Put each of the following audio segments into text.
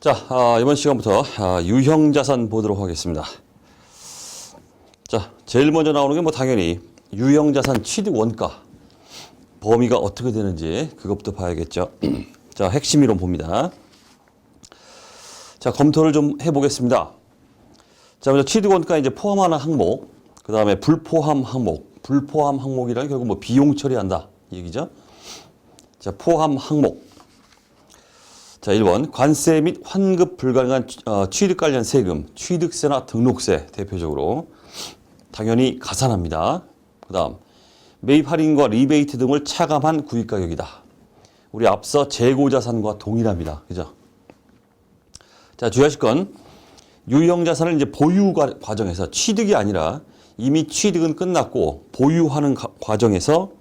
자, 이번 시간부터 유형자산 보도록 하겠습니다. 자, 제일 먼저 나오는 게 뭐 당연히 유형자산 취득 원가 범위가 어떻게 되는지 그것부터 봐야겠죠. 자, 핵심 이론 봅니다. 자, 검토를 좀 해보겠습니다. 자, 먼저 취득 원가 이제 포함하는 항목, 그 다음에 불포함 항목, 불포함 항목이란 결국 뭐 비용 처리한다 이 얘기죠. 자, 포함 항목. 자, 1번 관세 및 환급 불가능한 취득 관련 세금, 취득세나 등록세 대표적으로 당연히 가산합니다. 그 다음 매입 할인과 리베이트 등을 차감한 구입가격이다. 우리 앞서 재고자산과 동일합니다. 그죠? 자, 주의하실 건 유형자산을 이제 보유 과정에서 취득이 아니라 이미 취득은 끝났고 보유하는 과정에서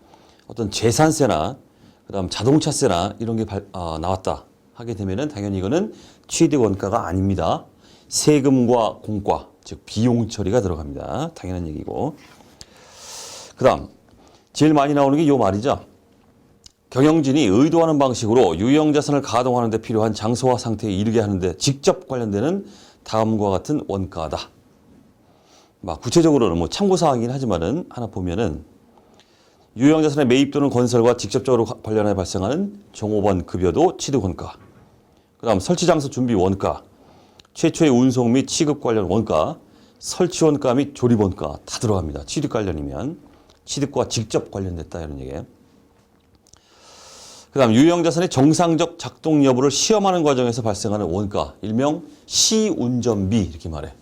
어떤 재산세나 그다음 자동차세나 이런 게 나왔다 하게 되면은 당연히 이거는 취득 원가가 아닙니다. 세금과 공과 즉 비용 처리가 들어갑니다. 당연한 얘기고. 그다음 제일 많이 나오는 게 이 말이죠. 경영진이 의도하는 방식으로 유형자산을 가동하는 데 필요한 장소와 상태에 이르게 하는데 직접 관련되는 다음과 같은 원가다. 구체적으로는 뭐 참고사항이긴 하지만은 하나 보면은 유형자산의 매입 또는 건설과 직접적으로 관련해 발생하는 종업원 급여도 취득 원가. 그다음 설치 장소 준비 원가, 최초의 운송 및 취급 관련 원가, 설치 원가 및 조립 원가 다 들어갑니다. 취득 관련이면 취득과 직접 관련됐다 이런 얘기예요. 그다음 유형자산의 정상적 작동 여부를 시험하는 과정에서 발생하는 원가, 일명 시운전비 이렇게 말해.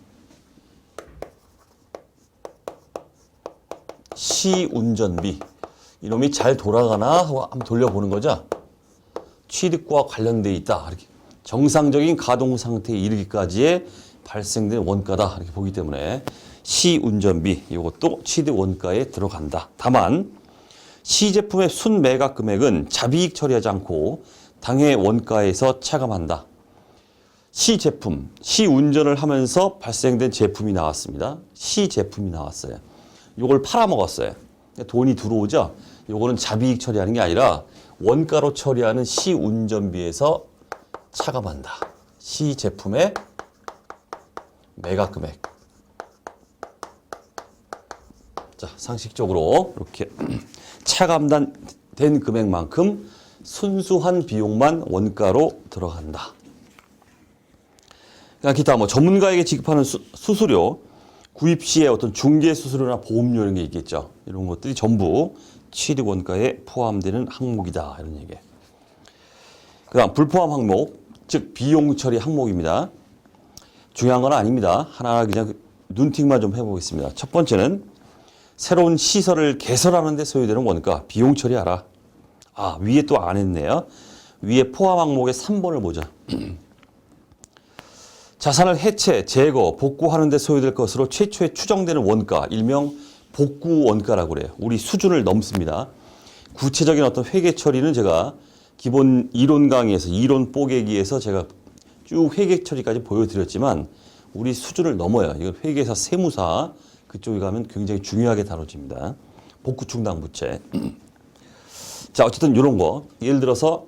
시운전비. 이놈이 잘 돌아가나 하고 한번 돌려보는 거죠. 취득과 관련돼 있다. 이렇게 정상적인 가동 상태에 이르기까지의 발생된 원가다. 이렇게 보기 때문에 시운전비 이것도 취득 원가에 들어간다. 다만 시제품의 순매각 금액은 자비익 처리하지 않고 당해 원가에서 차감한다. 시제품, 시운전을 하면서 발생된 제품이 나왔습니다. 시제품이 나왔어요. 이걸 팔아먹었어요. 돈이 들어오죠. 요거는 자비익 처리하는 게 아니라 원가로 처리하는 시운전비에서 차감한다. 시제품의 매각 금액. 자, 상식적으로 이렇게 차감된 금액만큼 순수한 비용만 원가로 들어간다. 그러니까 기타 뭐 전문가에게 지급하는 수수료, 구입 시에 어떤 중개 수수료나 보험료 이런 게 있겠죠. 이런 것들이 전부 취득 원가에 포함되는 항목이다. 이런 얘기예요. 그다음 불포함 항목, 즉 비용 처리 항목입니다. 중요한 건 아닙니다. 하나하나 그냥 눈팅만 좀 해보겠습니다. 첫 번째는 새로운 시설을 개설하는 데 소요되는 원가, 비용 처리하라. 위에 또 안 했네요. 위에 포함 항목의 3번을 보자. 자산을 해체, 제거, 복구하는 데 소요될 것으로 최초에 추정되는 원가, 일명 복구 원가라고 그래요. 우리 수준을 넘습니다. 구체적인 어떤 회계 처리는 제가 기본 이론 강의에서 이론 뽀개기에서 제가 쭉 회계 처리까지 보여드렸지만 우리 수준을 넘어요. 이건 회계사, 세무사 그쪽에 가면 굉장히 중요하게 다뤄집니다. 복구 충당 부채. 자, 어쨌든 이런 거 예를 들어서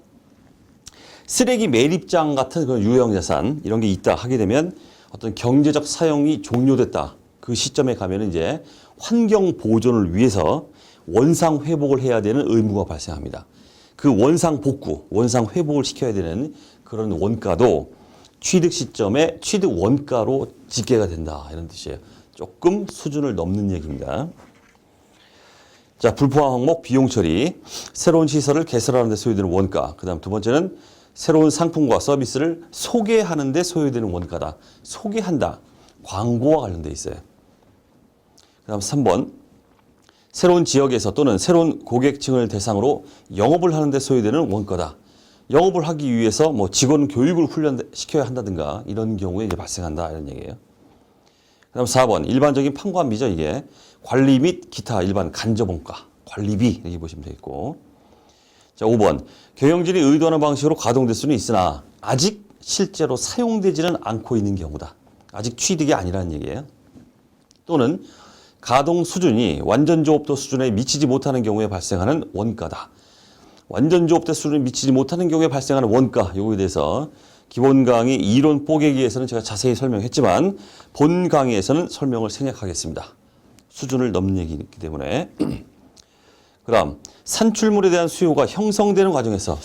쓰레기 매립장 같은 그런 유형자산 이런 게 있다 하게 되면 어떤 경제적 사용이 종료됐다. 그 시점에 가면 이제 환경 보존을 위해서 원상 회복을 해야 되는 의무가 발생합니다. 그 원상 복구, 원상 회복을 시켜야 되는 그런 원가도 취득 시점에 취득 원가로 집계가 된다. 이런 뜻이에요. 조금 수준을 넘는 얘기입니다. 자, 불포함 항목 비용 처리, 새로운 시설을 개설하는 데 소요되는 원가. 그다음 두 번째는 새로운 상품과 서비스를 소개하는 데 소요되는 원가다. 소개한다. 광고와 관련돼 있어요. 그다음 3번. 새로운 지역에서 또는 새로운 고객층을 대상으로 영업을 하는 데 소요되는 원가다. 영업을 하기 위해서 뭐 직원 교육을 훈련시켜야 한다든가 이런 경우에 이제 발생한다. 이런 얘기예요. 그다음 4번. 일반적인 판관비죠. 이게 관리 및 기타 일반 간접원가. 관리비 이렇게 보시면 되겠고. 자, 5번. 경영진이 의도하는 방식으로 가동될 수는 있으나 아직 실제로 사용되지는 않고 있는 경우다. 아직 취득이 아니라는 얘기예요. 또는 가동 수준이 완전 조업도 수준에 미치지 못하는 경우에 발생하는 원가다. 완전 조업도 수준에 미치지 못하는 경우에 발생하는 원가, 요거에 대해서 기본 강의 이론 뽀개기에서는 제가 자세히 설명했지만 본 강의에서는 설명을 생략하겠습니다. 수준을 넘는 얘기이기 때문에. 그다음 산출물에 대한 수요가 형성되는 과정에서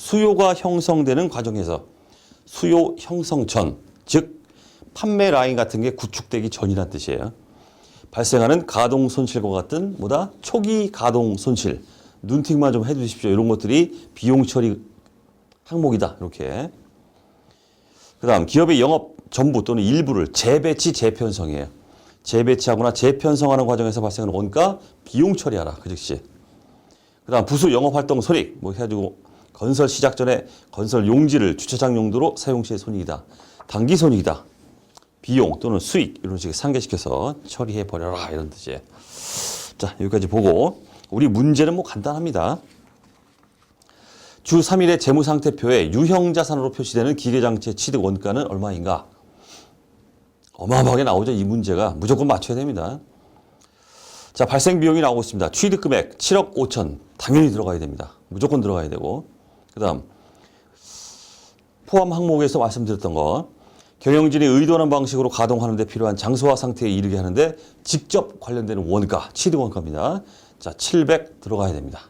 수요 형성 전, 즉 판매 라인 같은 게 구축되기 전이란 뜻이에요. 발생하는 가동 손실과 같은 초기 가동 손실. 눈팅만 좀 해주십시오. 이런 것들이 비용 처리 항목이다. 이렇게. 그다음 기업의 영업 전부 또는 일부를 재배치, 재편성이에요. 재배치하거나 재편성하는 과정에서 발생하는 원가, 비용 처리하라. 그 즉시. 그다음 부수 영업활동 손익 해가지고 건설 시작 전에 건설 용지를 주차장 용도로 사용 시의 손익이다. 단기 손익이다. 비용 또는 수익 이런 식으로 상계시켜서 처리해 버려라 이런 뜻이에요. 자, 여기까지 보고 우리 문제는 간단합니다. 주 3일의 재무상태표에 유형자산으로 표시되는 기계장치의 취득 원가는 얼마인가? 어마어마하게 나오죠. 이 문제가 무조건 맞춰야 됩니다. 자, 발생 비용이 나오고 있습니다. 취득 금액 7억 5천 당연히 들어가야 됩니다. 무조건 들어가야 되고. 그다음 포함 항목에서 말씀드렸던 거 경영진이 의도하는 방식으로 가동하는 데 필요한 장소와 상태에 이르게 하는데 직접 관련되는 원가, 취득 원가입니다. 자, 700 들어가야 됩니다.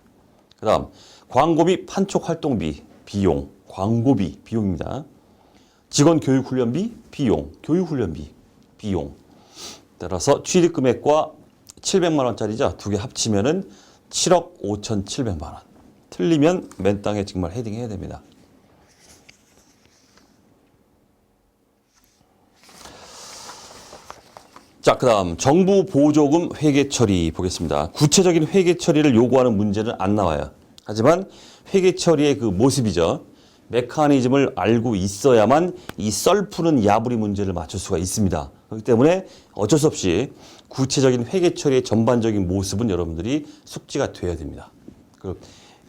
그다음 광고비, 판촉 활동비, 비용, 광고비, 비용입니다. 직원 교육 훈련비, 비용, 교육 훈련비, 비용. 따라서 취득 금액과 700만 원짜리죠. 두 개 합치면은 7억 5,700만 원. 틀리면 맨 땅에 정말 헤딩해야 됩니다. 자, 그다음 정부 보조금 회계 처리 보겠습니다. 구체적인 회계 처리를 요구하는 문제는 안 나와요. 하지만 회계 처리의 그 모습이죠. 메커니즘을 알고 있어야만 이 썰 푸는 야부리 문제를 맞출 수가 있습니다. 그렇기 때문에 어쩔 수 없이 구체적인 회계 처리의 전반적인 모습은 여러분들이 숙지가 돼야 됩니다. 그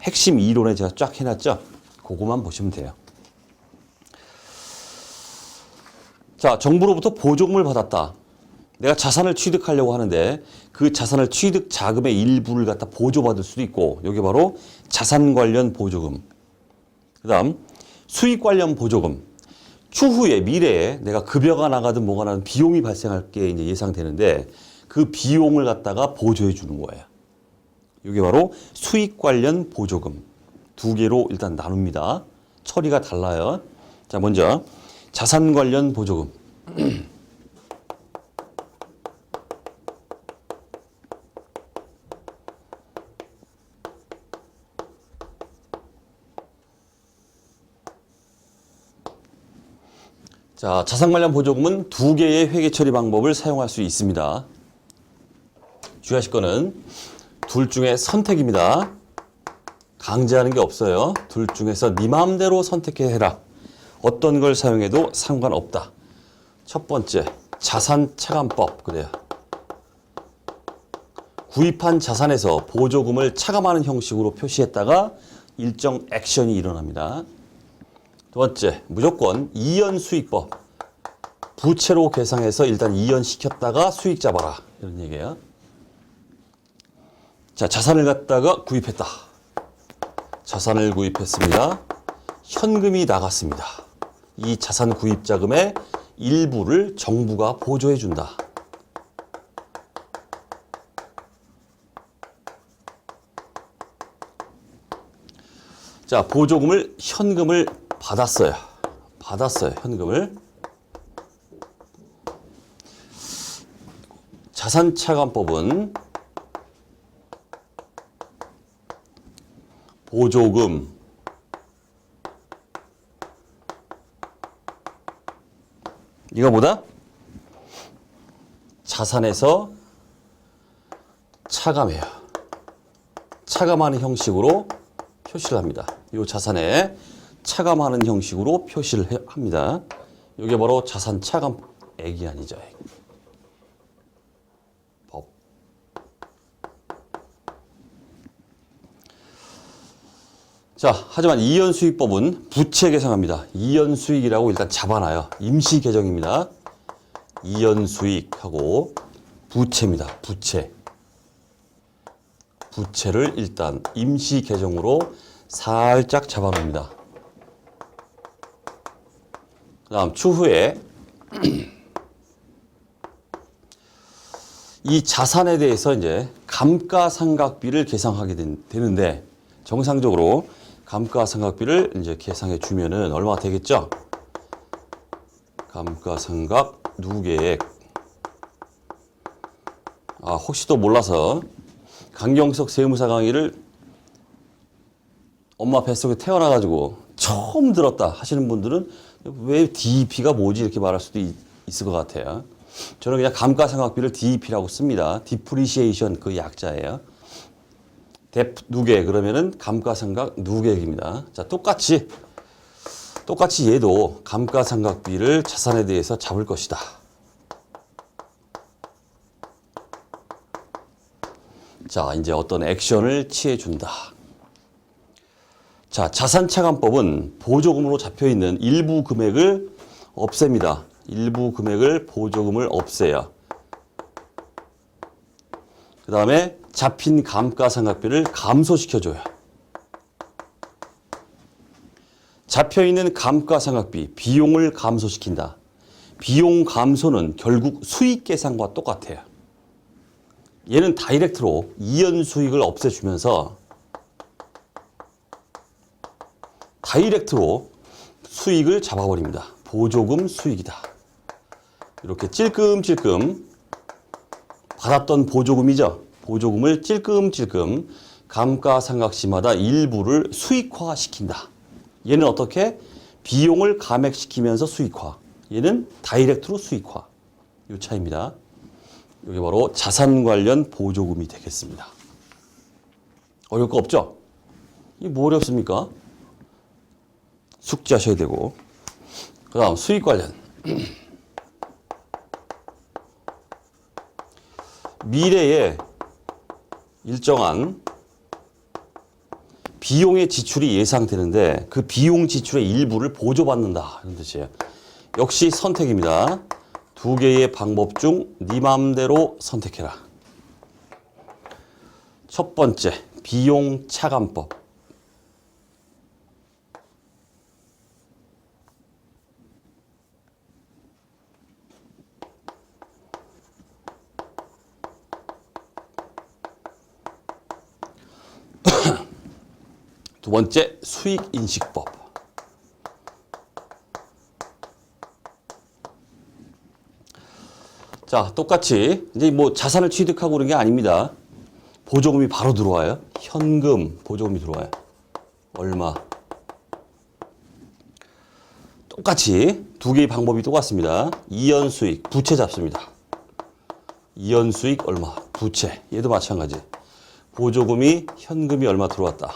핵심 이론에 제가 쫙 해놨죠. 그거만 보시면 돼요. 자, 정부로부터 보조금을 받았다. 내가 자산을 취득하려고 하는데 그 자산을 취득 자금의 일부를 갖다 보조받을 수도 있고 이게 바로 자산 관련 보조금. 그다음 수익 관련 보조금. 추후에 미래에 내가 급여가 나가든 뭐가 나든 비용이 발생할 게 이제 예상되는데 그 비용을 갖다가 보조해 주는 거예요. 이게 바로 수익 관련 보조금. 두 개로 일단 나눕니다. 처리가 달라요. 자, 먼저 자산 관련 보조금. 자, 자산 관련 보조금은 두 개의 회계 처리 방법을 사용할 수 있습니다. 주의하실 거는 둘 중에 선택입니다. 강제하는 게 없어요. 둘 중에서 네 마음대로 선택해라. 어떤 걸 사용해도 상관없다. 첫 번째, 자산 차감법. 그래요. 구입한 자산에서 보조금을 차감하는 형식으로 표시했다가 일정 액션이 일어납니다. 두 번째, 무조건 이연수익법. 부채로 계상해서 일단 이연시켰다가 수익 잡아라. 이런 얘기예요. 자, 자산을 갖다가 구입했다. 자산을 구입했습니다. 현금이 나갔습니다. 이 자산 구입 자금의 일부를 정부가 보조해 준다. 자, 보조금을 현금을 받았어요. 현금을. 자산차감법은 보조금, 이거 뭐다? 자산에서 차감해요. 차감하는 형식으로 표시를 합니다. 이 자산에 차감하는 형식으로 표시를 합니다. 이게 바로 자산 차감액이 아니죠. 법. 자, 하지만 이연수익법은 부채 계상합니다. 이연수익이라고 일단 잡아놔요. 임시 개정입니다. 이연수익하고 부채입니다. 부채를 일단 임시 개정으로 살짝 잡아놓습니다. 그다음 추후에 이 자산에 대해서 이제 감가상각비를 계산하게 되는데 정상적으로 감가상각비를 이제 계산해 주면은 얼마가 되겠죠? 감가상각 누계액. 혹시 또 몰라서 강경석 세무사 강의를 엄마 뱃속에 태어나가지고 처음 들었다 하시는 분들은 왜 DEP가 뭐지 이렇게 말할 수도 있을 것 같아요. 저는 그냥 감가상각비를 DEP라고 씁니다. Depreciation 그 약자예요. 누계 그러면은 감가상각 누계액입니다. 자, 똑같이 얘도 감가상각비를 자산에 대해서 잡을 것이다. 자, 이제 어떤 액션을 취해준다. 자, 자산차감법은 보조금으로 잡혀있는 일부 금액을 없앱니다. 일부 금액을 보조금을 없애요. 그 다음에 잡힌 감가상각비를 감소시켜줘요. 잡혀있는 감가상각비, 비용을 감소시킨다. 비용 감소는 결국 수익 계산과 똑같아요. 얘는 다이렉트로 이연 수익을 없애주면서 다이렉트로 수익을 잡아버립니다. 보조금 수익이다. 이렇게 찔끔찔끔 받았던 보조금이죠. 보조금을 찔끔찔끔 감가상각시마다 일부를 수익화시킨다. 얘는 어떻게? 비용을 감액시키면서 수익화. 얘는 다이렉트로 수익화. 이 차이입니다. 이게 바로 자산 관련 보조금이 되겠습니다. 어려울 거 없죠? 이게 뭐 어렵습니까? 숙지하셔야 되고. 그 다음 수익 관련. 미래에 일정한 비용의 지출이 예상되는데 그 비용 지출의 일부를 보조받는다. 이런 뜻이에요. 역시 선택입니다. 두 개의 방법 중 네 맘대로 선택해라. 첫 번째, 비용 차감법. 두 번째, 수익인식법. 자, 똑같이 이제 뭐 자산을 취득하고 그런 게 아닙니다. 보조금이 바로 들어와요. 현금 보조금이 들어와요. 얼마. 똑같이 두 개의 방법이 똑같습니다. 이연수익, 부채 잡습니다. 이연수익 얼마, 부채. 얘도 마찬가지. 보조금이 현금이 얼마 들어왔다.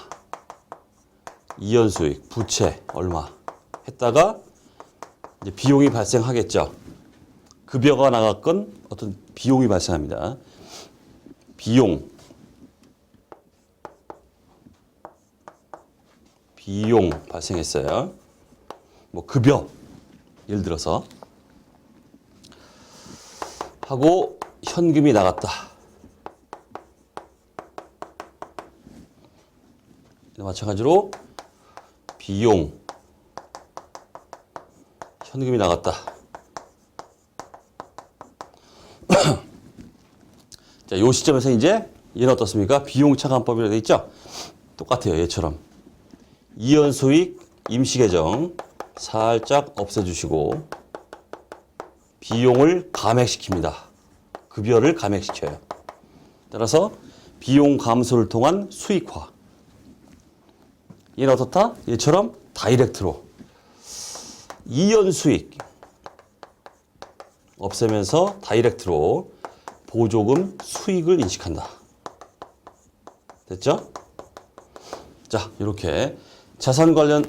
이연수익, 부채 얼마 했다가 이제 비용이 발생하겠죠. 급여가 나갔건 어떤 비용이 발생합니다. 비용 발생했어요. 뭐 급여 예를 들어서 하고 현금이 나갔다. 마찬가지로 비용 현금이 나갔다. 자, 이 시점에서 이제 얘는 어떻습니까? 비용 차감법이라고 되어 있죠? 똑같아요. 얘처럼. 이연수익 임시계정 살짝 없애주시고 비용을 감액시킵니다. 급여를 감액시켜요. 따라서 비용 감소를 통한 수익화. 얘는 어떻다? 얘처럼 다이렉트로 이연수익 없애면서 다이렉트로 보조금 수익을 인식한다. 됐죠? 자, 이렇게 자산 관련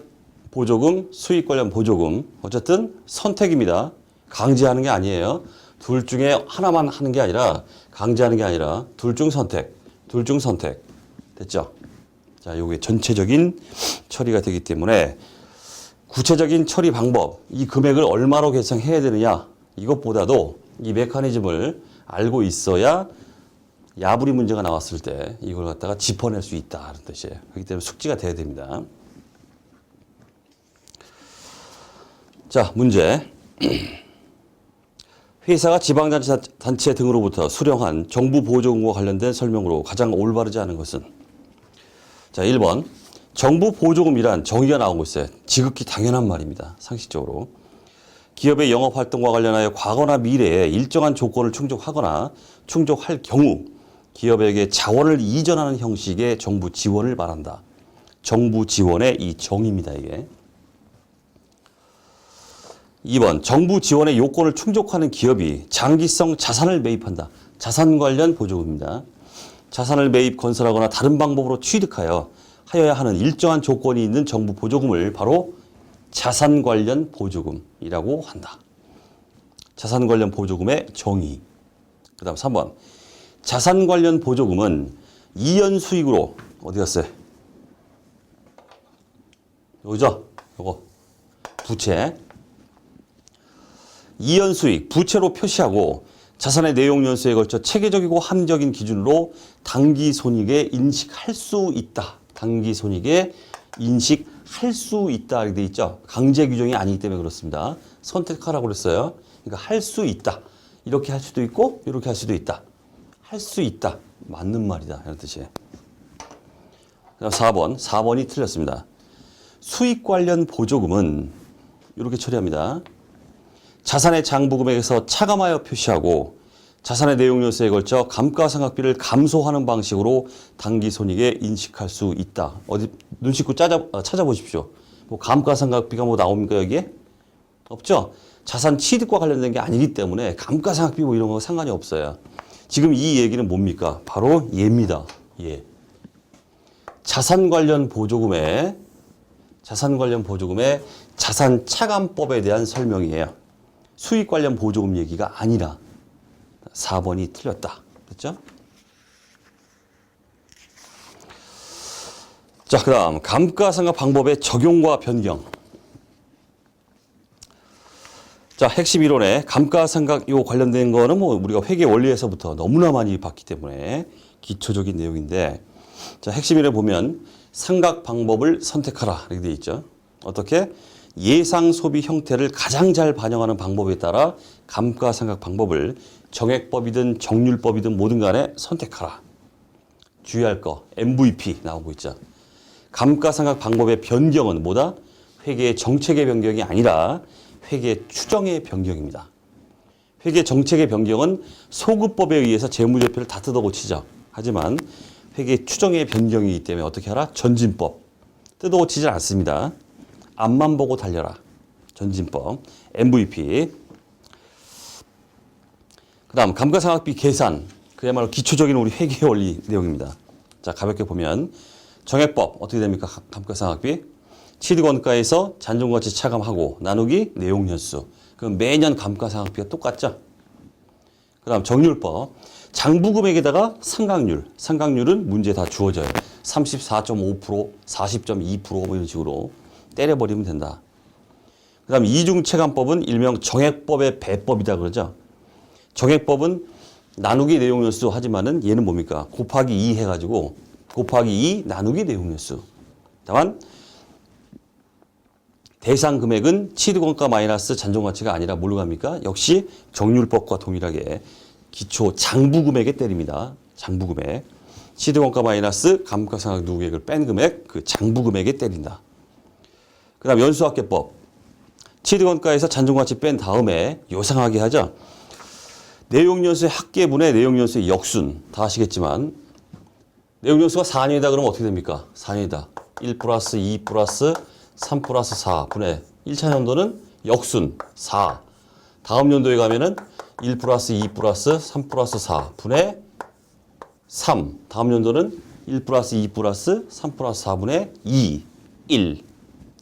보조금, 수익 관련 보조금 어쨌든 선택입니다. 강제하는 게 아니에요. 둘 중에 하나만 하는 게 아니라 강제하는 게 아니라 둘 중 선택. 됐죠? 자, 요게 전체적인 처리가 되기 때문에 구체적인 처리 방법, 이 금액을 얼마로 계산해야 되느냐 이것보다도 이 메커니즘을 알고 있어야 야부리 문제가 나왔을 때 이걸 갖다가 짚어낼 수 있다는 뜻이에요. 그렇기 때문에 숙지가 돼야 됩니다. 자, 문제. 회사가 지방자치단체 등으로부터 수령한 정부 보조금과 관련된 설명으로 가장 올바르지 않은 것은? 자, 1번. 정부 보조금이란 정의가 나온 거 있어요. 지극히 당연한 말입니다. 상식적으로. 기업의 영업활동과 관련하여 과거나 미래에 일정한 조건을 충족하거나 충족할 경우 기업에게 자원을 이전하는 형식의 정부 지원을 말한다. 정부 지원의 이 정의입니다, 이게. 2번. 정부 지원의 요건을 충족하는 기업이 장기성 자산을 매입한다. 자산 관련 보조금입니다. 자산을 매입, 건설하거나 다른 방법으로 취득하여야 하는 일정한 조건이 있는 정부 보조금을 바로 자산 관련 보조금이라고 한다. 자산 관련 보조금의 정의. 그 다음 3번. 자산 관련 보조금은 이연 수익으로, 어디 갔어요? 여기죠? 요거. 부채. 이연 수익, 부채로 표시하고 자산의 내용 연수에 걸쳐 체계적이고 합리적인 기준으로 단기 손익에 인식할 수 있다. 단기 손익에 인식할 수 있다. 이렇게 돼 있죠. 강제 규정이 아니기 때문에 그렇습니다. 선택하라고 그랬어요. 그러니까 할 수 있다. 이렇게 할 수도 있고 이렇게 할 수도 있다. 할 수 있다. 맞는 말이다. 이런 뜻이에요. 그다음 4번. 4번이 틀렸습니다. 수익 관련 보조금은 이렇게 처리합니다. 자산의 장부금액에서 차감하여 표시하고 자산의 내용 연수에 걸쳐 감가상각비를 감소하는 방식으로 단기 손익에 인식할 수 있다. 어디 눈 씻고 찾아보십시오. 뭐 감가상각비가 뭐 나옵니까 여기에? 없죠? 자산 취득과 관련된 게 아니기 때문에 감가상각비 뭐 이런 거 상관이 없어요. 지금 이 얘기는 뭡니까? 바로 얘입니다. 예. 자산 관련 보조금의 자산 차감법에 대한 설명이에요. 수익 관련 보조금 얘기가 아니라 4번이 틀렸다. 됐죠? 자, 그 다음 감가상각 방법의 적용과 변경. 자, 핵심 이론에 감가상각 요 관련된 거는 뭐 우리가 회계 원리에서부터 너무나 많이 봤기 때문에 기초적인 내용인데, 자, 핵심 이론에 보면 상각 방법을 선택하라 이렇게 돼 있죠. 어떻게? 예상 소비 형태를 가장 잘 반영하는 방법에 따라 감가상각 방법을 정액법이든 정률법이든 뭐든 간에 선택하라. 주의할 거 MVP 나오고 있죠. 감가상각 방법의 변경은 뭐다? 회계 정책의 변경이 아니라 회계 추정의 변경입니다. 회계 정책의 변경은 소급법에 의해서 재무제표를 다 뜯어 고치죠. 하지만 회계 추정의 변경이기 때문에 어떻게 하라? 전진법. 뜯어 고치지 않습니다. 앞만 보고 달려라. 전진법. MVP. 그 다음 감가상각비 계산. 그야말로 기초적인 우리 회계 원리 내용입니다. 자, 가볍게 보면 정액법 어떻게 됩니까? 감가상각비. 취득원가에서 잔존가치 차감하고 나누기 내용연수. 그럼 매년 감가상각비가 똑같죠? 그 다음 정률법. 장부금액에다가 상각률. 상각률은 문제 다 주어져요. 34.5%, 40.2% 뭐 이런 식으로 때려버리면 된다. 그 다음 이중체감법은 일명 정액법의 배법이다 그러죠. 정액법은 나누기 내용연수 하지만은 얘는 뭡니까? 곱하기 2 해가지고 곱하기 2 나누기 내용연수. 다만 대상 금액은 취득원가 마이너스 잔존가치가 아니라 뭘로 갑니까? 역시 정률법과 동일하게 기초 장부금액에 때립니다. 장부금액. 취득원가 마이너스 감가상각 누계액을 뺀 금액, 그 장부금액에 때린다. 그 다음 연수학계법. 취득원가에서 잔존가치 뺀 다음에 요상하게 하죠. 내용연수의 합계분의 내용연수의 역순. 다 아시겠지만 내용연수가 4년이다 그러면 어떻게 됩니까? 4년이다. 1 플러스 2 플러스 3 플러스 4 분의 1차 연도는 역순 4. 다음 연도에 가면은 1 플러스 2 플러스 3 플러스 4 분의 3. 다음 연도는 1 플러스 2 플러스 3 플러스 4분의 2, 1.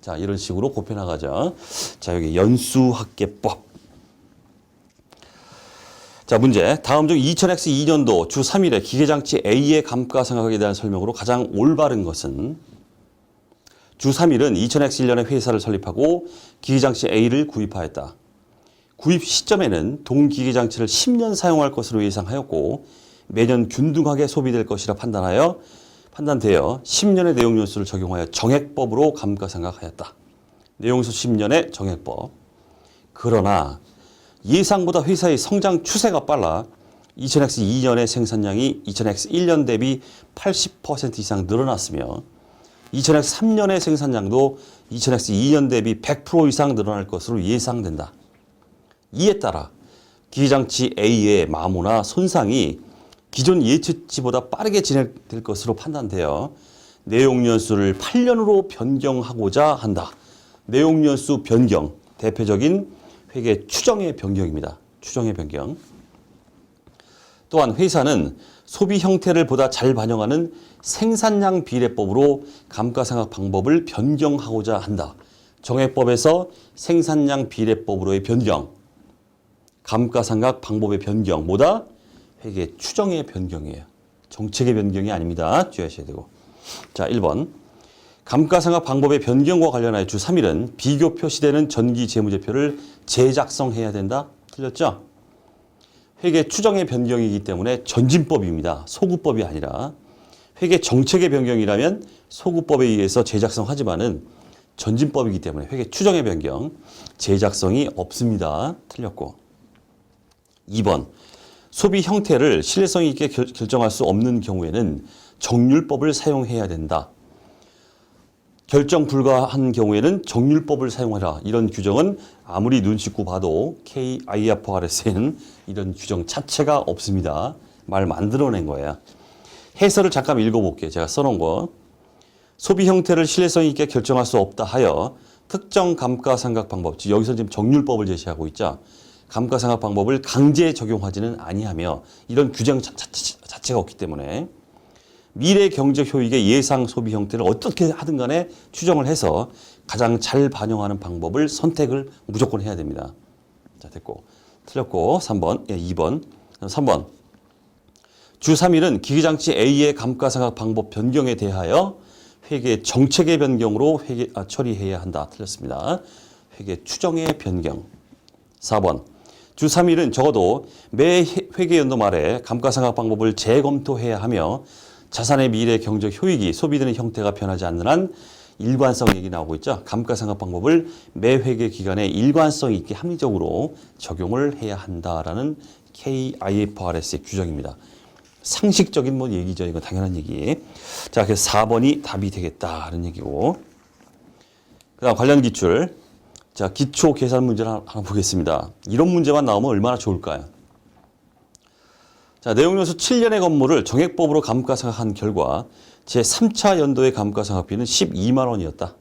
자, 이런 식으로 곱해 나가죠. 자, 여기 연수합계법. 자, 문제. 다음 중 2000X2년도 주 3일에 기계장치 A의 감가상각에 대한 설명으로 가장 올바른 것은? 주 3일은 2000X1년에 회사를 설립하고 기계장치 A를 구입하였다. 구입 시점에는 동기계장치를 10년 사용할 것으로 예상하였고 매년 균등하게 소비될 것이라 판단되어 10년의 내용연수를 적용하여 정액법으로 감가상각하였다. 내용연수 10년의 정액법. 그러나 예상보다 회사의 성장 추세가 빨라 2000X2년의 생산량이 2000X1년 대비 80% 이상 늘어났으며 2000X3년의 생산량도 2000X2년 대비 100% 이상 늘어날 것으로 예상된다. 이에 따라 기계장치 A의 마모나 손상이 기존 예측치보다 빠르게 진행될 것으로 판단되어 내용연수를 8년으로 변경하고자 한다. 내용연수 변경, 대표적인 회계 추정의 변경입니다. 추정의 변경. 또한 회사는 소비 형태를 보다 잘 반영하는 생산량 비례법으로 감가상각 방법을 변경하고자 한다. 정액법에서 생산량 비례법으로의 변경, 감가상각 방법의 변경, 뭐다? 회계 추정의 변경이에요. 정책의 변경이 아닙니다. 주의하셔야 되고. 자, 1번. 감가상각 방법의 변경과 관련하여 주 3일은 비교 표시되는 전기 재무제표를 재작성해야 된다. 틀렸죠? 회계 추정의 변경이기 때문에 전진법입니다. 소구법이 아니라. 회계 정책의 변경이라면 소구법에 의해서 재작성하지만은 전진법이기 때문에 회계 추정의 변경, 재작성이 없습니다. 틀렸고. 2번. 소비 형태를 신뢰성 있게 결정할 수 없는 경우에는 정률법을 사용해야 된다. 결정 불가한 경우에는 정률법을 사용하라. 이런 규정은 아무리 눈 씻고 봐도 KIFRS에는 이런 규정 자체가 없습니다. 말 만들어낸 거예요. 해설을 잠깐 읽어볼게요. 제가 써놓은 거. 소비 형태를 신뢰성 있게 결정할 수 없다 하여 특정 감가상각 방법, 즉 여기서 지금 정률법을 제시하고 있죠. 감가상각 방법을 강제 적용하지는 아니하며 이런 규정 자체가 없기 때문에 미래 경제 효익의 예상 소비 형태를 어떻게 하든 간에 추정을 해서 가장 잘 반영하는 방법을 선택을 무조건 해야 됩니다. 자, 됐고. 틀렸고. 3번. 예, 2번. 3번. 주 3일은 기계장치 A의 감가상각 방법 변경에 대하여 회계 정책의 변경으로 처리해야 한다. 틀렸습니다. 회계 추정의 변경. 4번. 주 3일은 적어도 매 회계연도 말에 감가상각 방법을 재검토해야 하며 자산의 미래 경제 효익이 소비되는 형태가 변하지 않는 한 일관성 얘기 나오고 있죠. 감가상각 방법을 매 회계 기간에 일관성 있게 합리적으로 적용을 해야 한다라는 KIFRS의 규정입니다. 상식적인 뭐 얘기죠. 이거 당연한 얘기. 자, 그래서 4번이 답이 되겠다는 얘기고. 그다음 관련 기출. 자, 기초 계산 문제를 하나 보겠습니다. 이런 문제만 나오면 얼마나 좋을까요? 자, 내용연수 7년의 건물을 정액법으로 감가상각한 결과 제3차 연도의 감가상각비는 12만 원이었다.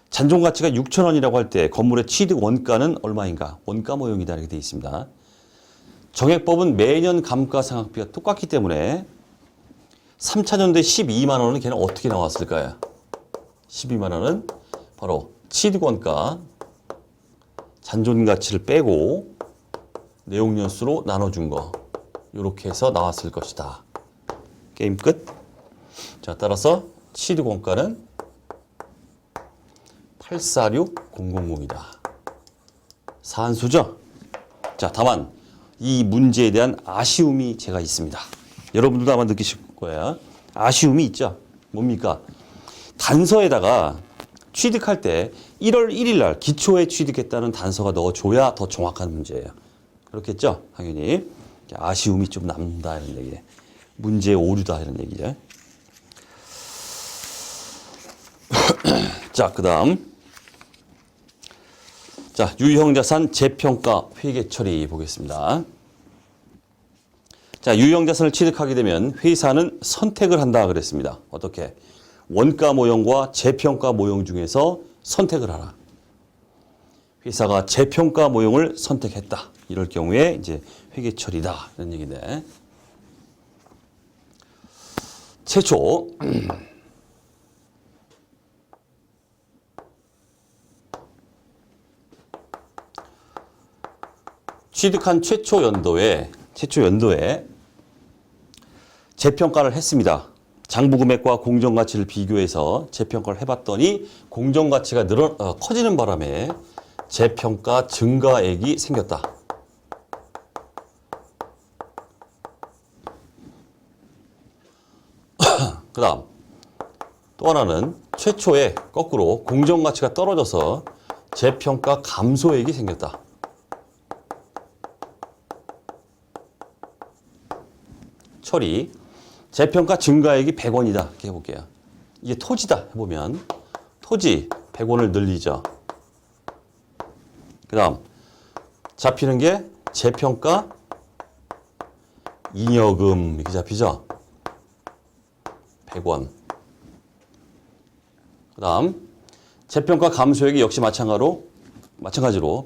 잔존가치가 6천 원이라고 할 때 건물의 취득 원가는 얼마인가? 원가 모형이다 이렇게 되어 있습니다. 정액법은 매년 감가상각비가 똑같기 때문에 3차 연도에 12만 원은 걔는 어떻게 나왔을까요? 12만 원은 바로 취득 원가, 잔존가치를 빼고 내용연수로 나눠준 거. 이렇게 해서 나왔을 것이다. 게임 끝. 자, 따라서 취득 원가는 846000이다. 산수죠? 자, 다만 이 문제에 대한 아쉬움이 제가 있습니다. 여러분들도 아마 느끼실 거예요. 아쉬움이 있죠? 뭡니까? 단서에다가 취득할 때 1월 1일 날 기초에 취득했다는 단서가 넣어줘야 더 정확한 문제예요. 그렇겠죠? 당연히. 아쉬움이 좀 남다 이런 얘기예요. 문제의 오류다 이런 얘기죠. 자, 그다음. 자, 유형자산 재평가 회계 처리 보겠습니다. 자, 유형자산을 취득하게 되면 회사는 선택을 한다 그랬습니다. 어떻게? 원가 모형과 재평가 모형 중에서 선택을 하라. 회사가 재평가 모형을 선택했다. 이럴 경우에 이제 회계 처리다. 이런 얘기인데. 최초 취득한 최초 연도에 재평가를 했습니다. 장부 금액과 공정가치를 비교해서 재평가를 해봤더니 공정가치가 커지는 바람에 재평가 증가액이 생겼다. 그 다음 또 하나는 최초에 거꾸로 공정가치가 떨어져서 재평가 감소액이 생겼다. 처리. 재평가 증가액이 100원이다. 이렇게 해볼게요. 이게 토지다 해보면 토지 100원을 늘리죠. 그 다음 잡히는 게 재평가 잉여금 이렇게 잡히죠. 100원. 그 다음 재평가 감소액이 역시 마찬가지로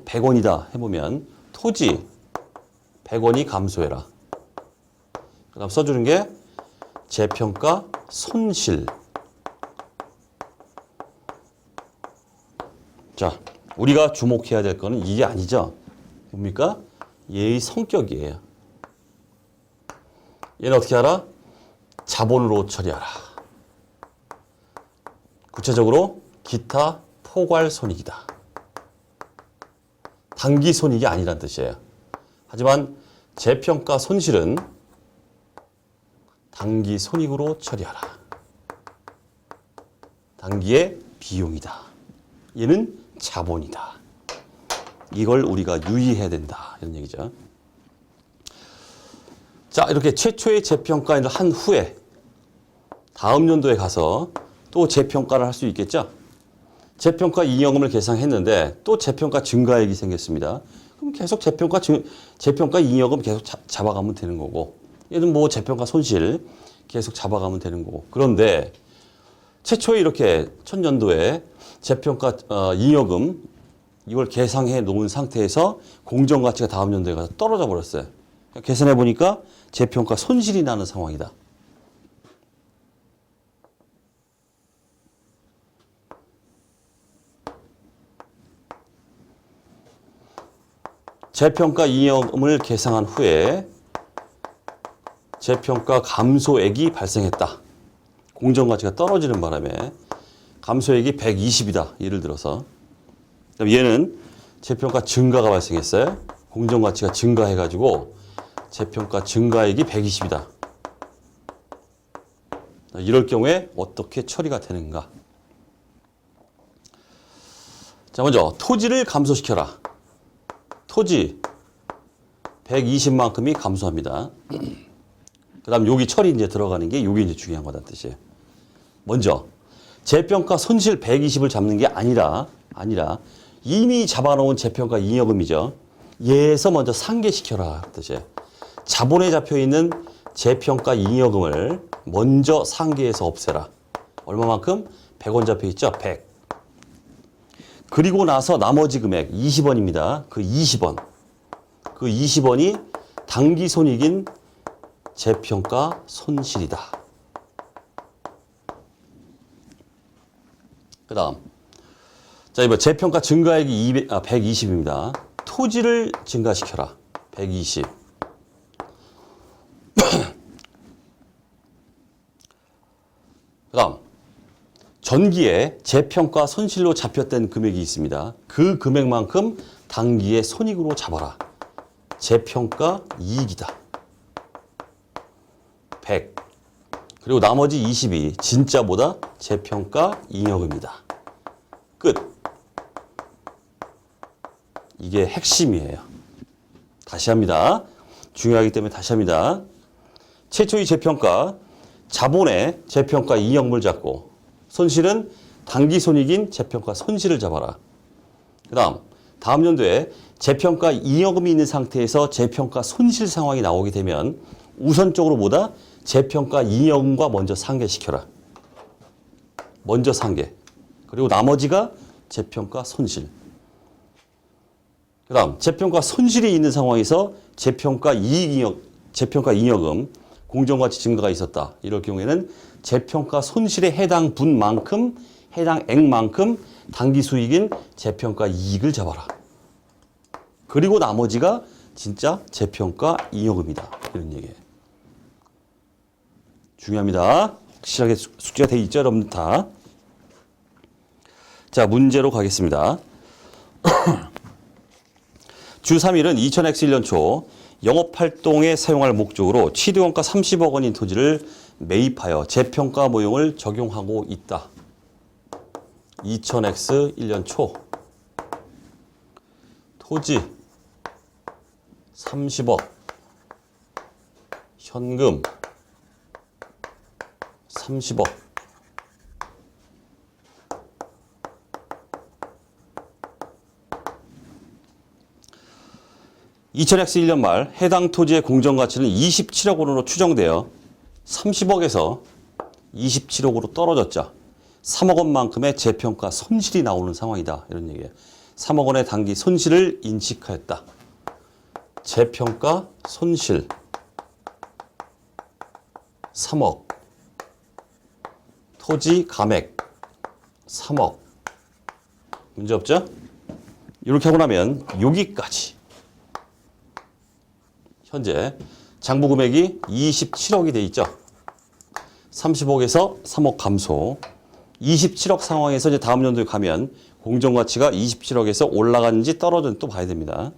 100원이다 해보면 토지 100원이 감소해라. 그 다음 써주는 게 재평가 손실. 자, 우리가 주목해야 될 거는 이게 아니죠. 뭡니까? 얘의 성격이에요. 얘는 어떻게 하라? 자본으로 처리하라. 구체적으로 기타 포괄 손익이다. 단기 손익이 아니란 뜻이에요. 하지만 재평가 손실은 단기 손익으로 처리하라. 단기의 비용이다. 얘는 자본이다. 이걸 우리가 유의해야 된다. 이런 얘기죠. 자, 이렇게 최초의 재평가를 한 후에 다음 연도에 가서 또 재평가를 할 수 있겠죠. 재평가 잉여금을 계상했는데 또 재평가 증가액이 생겼습니다. 그럼 계속 재평가 잉여금 계속 잡아가면 되는 거고, 얘는 뭐 재평가 손실 계속 잡아가면 되는 거고. 그런데 최초에 이렇게 첫 연도에 재평가 잉여금 이걸 계상해 놓은 상태에서 공정가치가 다음 연도에 가서 떨어져 버렸어요. 계산해 보니까 재평가 손실이 나는 상황이다. 재평가 잉여금을 계상한 후에 재평가 감소액이 발생했다. 공정가치가 떨어지는 바람에 감소액이 120이다. 예를 들어서. 그럼 얘는 재평가 증가가 발생했어요. 공정가치가 증가해가지고 재평가 증가액이 120이다. 이럴 경우에 어떻게 처리가 되는가? 자, 먼저 토지를 감소시켜라. 토지 120만큼이 감소합니다. 그 다음 여기 처리 이제 들어가는 게 요게 이제 중요한 거다는 뜻이에요. 먼저 재평가 손실 120을 잡는 게 아니라 이미 잡아놓은 재평가 잉여금이죠. 얘에서 먼저 상계시켜라 뜻이에요. 자본에 잡혀있는 재평가 잉여금을 먼저 상계해서 없애라. 얼마만큼? 100원 잡혀있죠? 100. 그리고 나서 나머지 금액 20원입니다. 그 20원이 단기 손익인 재평가 손실이다. 그 다음 자, 이번 재평가 증가액이 120입니다. 토지를 증가시켜라. 120. 그 다음 전기에 재평가 손실로 잡혔던 금액이 있습니다. 그 금액만큼 단기의 손익으로 잡아라. 재평가 이익이다. 100. 그리고 나머지 20이 진짜보다 재평가 잉여금이다. 끝. 이게 핵심이에요. 다시 합니다. 중요하기 때문에 다시 합니다. 최초의 재평가, 자본의 재평가 잉여금을 잡고 손실은 단기 손익인 재평가 손실을 잡아라. 그 다음 연도에 재평가 잉여금이 있는 상태에서 재평가 손실 상황이 나오게 되면 우선적으로 보다 재평가 잉여금과 먼저 상계시켜라. 먼저 상계. 그리고 나머지가 재평가 손실. 그 다음 재평가 손실이 있는 상황에서 재평가 잉여금, 공정가치 증가가 있었다. 이럴 경우에는 재평가 손실에 해당 분만큼, 해당 액만큼 단기 수익인 재평가 이익을 잡아라. 그리고 나머지가 진짜 재평가 잉여금이다. 이런 얘기예요. 중요합니다. 확실하게 숙제가 돼 있죠, 여러분들 다. 자, 문제로 가겠습니다. 주 3일은 2000X 1년 초 영업활동에 사용할 목적으로 취득원가 30억 원인 토지를 매입하여 재평가 모형을 적용하고 있다. 2000X 1년 초 토지 30억 현금 30억. 2000X 1년 말 해당 토지의 공정가치는 27억 원으로 추정되어 30억에서 27억으로 떨어졌죠. 3억 원만큼의 재평가 손실이 나오는 상황이다. 이런 얘기예요. 3억 원의 단기 손실을 인식하였다. 재평가 손실 3억. 토지 감액 3억. 문제 없죠? 이렇게 하고 나면 여기까지. 현재 장부 금액이 27억이 돼 있죠. 30억에서 3억 감소. 27억 상황에서 이제 다음 연도에 가면 공정가치가 27억에서 올라갔는지 떨어졌는지 또 봐야 됩니다.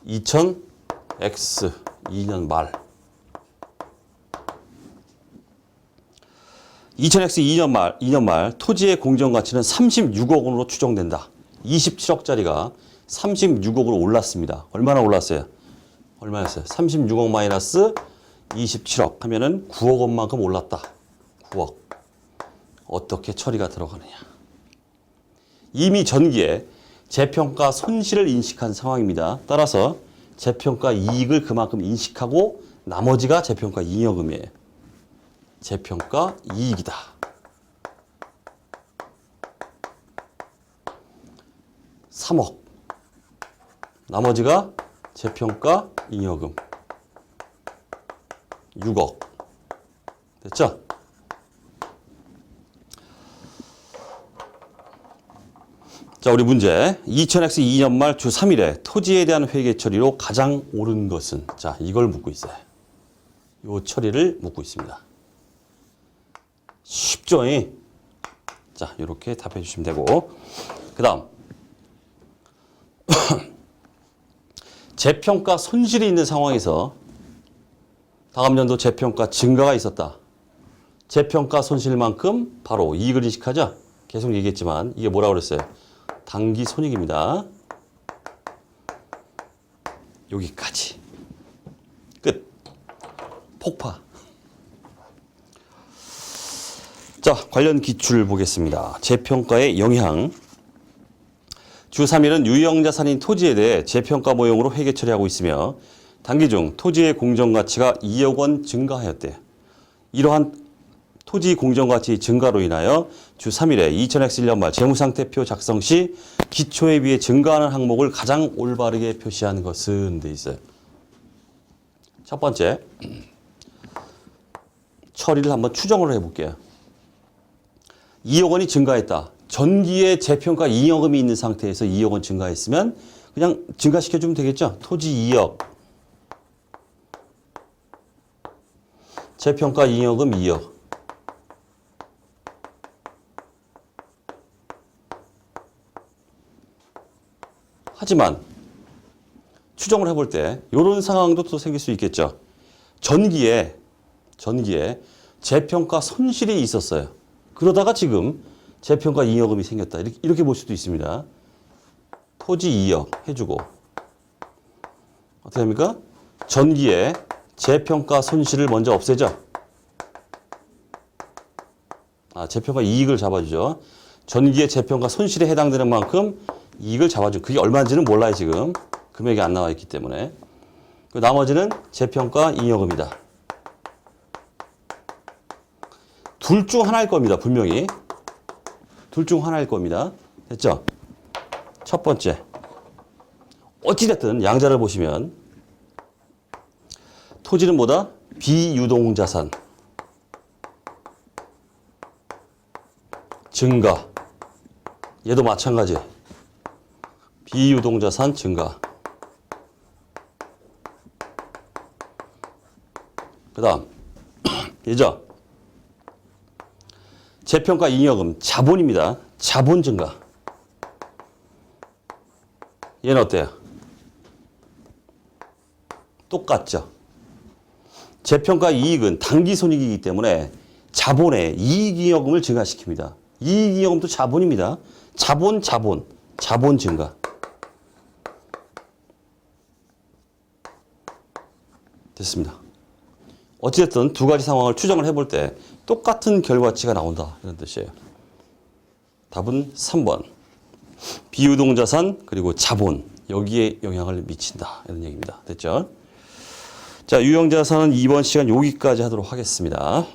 2000X 2년 말. 2000X 2년 말 토지의 공정가치는 36억 원으로 추정된다. 27억짜리가 36억으로 올랐습니다. 얼마나 올랐어요? 얼마였어요? 36억 마이너스 27억 하면은 9억 원만큼 올랐다. 9억. 어떻게 처리가 들어가느냐. 이미 전기에 재평가 손실을 인식한 상황입니다. 따라서 재평가 이익을 그만큼 인식하고 나머지가 재평가 잉여금이에요. 재평가 이익이다. (3억) 나머지가 재평가 잉여금 6억. 됐죠? 자, 우리 문제. 2000X 2년 말 주 3일에 토지에 대한 회계 처리로 가장 옳은 것은? 자, 이걸 묻고 있어요. 요 처리를 묻고 있습니다. 쉽죠? 자, 이렇게 답해 주시면 되고. 그 다음. 재평가 손실이 있는 상황에서 다음 연도 재평가 증가가 있었다. 재평가 손실만큼 바로 이익을 인식하자. 계속 얘기했지만 이게 뭐라고 그랬어요? 단기 손익입니다. 여기까지. 끝. 폭파. 자, 관련 기출 보겠습니다. 재평가의 영향. 주 3일은 유형자산인 토지에 대해 재평가 모형으로 회계 처리하고 있으며 단기 중 토지의 공정가치가 2억 원 증가하였대요. 이러한 토지 공정가치 증가로 인하여 주 3일에 2000X 1년 말 재무상태표 작성 시 기초에 비해 증가하는 항목을 가장 올바르게 표시한 것은 돼 있어요. 첫 번째, 처리를 한번 추정을 해볼게요. 2억 원이 증가했다. 전기에 재평가 잉여금이 있는 상태에서 2억 원 증가했으면 그냥 증가시켜주면 되겠죠. 토지 2억. 재평가 잉여금 2억. 하지만 추정을 해볼 때 이런 상황도 또 생길 수 있겠죠. 전기에 재평가 손실이 있었어요. 그러다가 지금 재평가 잉여금이 생겼다. 이렇게 볼 수도 있습니다. 토지 2억 해주고 어떻게 합니까? 전기에 재평가 손실을 먼저 없애죠. 재평가 이익을 잡아주죠. 전기의 재평가 손실에 해당되는 만큼 이익을 잡아줘. 그게 얼마인지는 몰라요, 지금. 금액이 안 나와 있기 때문에. 나머지는 재평가 잉여금이다. 둘 중 하나일 겁니다, 분명히. 둘 중 하나일 겁니다. 됐죠? 첫 번째. 어찌됐든 양자를 보시면 토지는 뭐다? 비유동자산. 증가. 얘도 마찬가지. 비유동자산 증가. 그 다음 얘죠. 재평가 잉여금 자본입니다. 자본 증가. 얘는 어때요? 똑같죠. 재평가 이익은 단기 손익이기 때문에 자본의 이익 잉여금을 증가시킵니다. 이익 잉여금도 자본입니다. 자본 증가. 됐습니다. 어쨌든 두 가지 상황을 추정을 해볼 때 똑같은 결과치가 나온다. 이런 뜻이에요. 답은 3번. 비유동자산 그리고 자본 여기에 영향을 미친다. 이런 얘기입니다. 됐죠? 자, 유형자산은 이번 시간 여기까지 하도록 하겠습니다.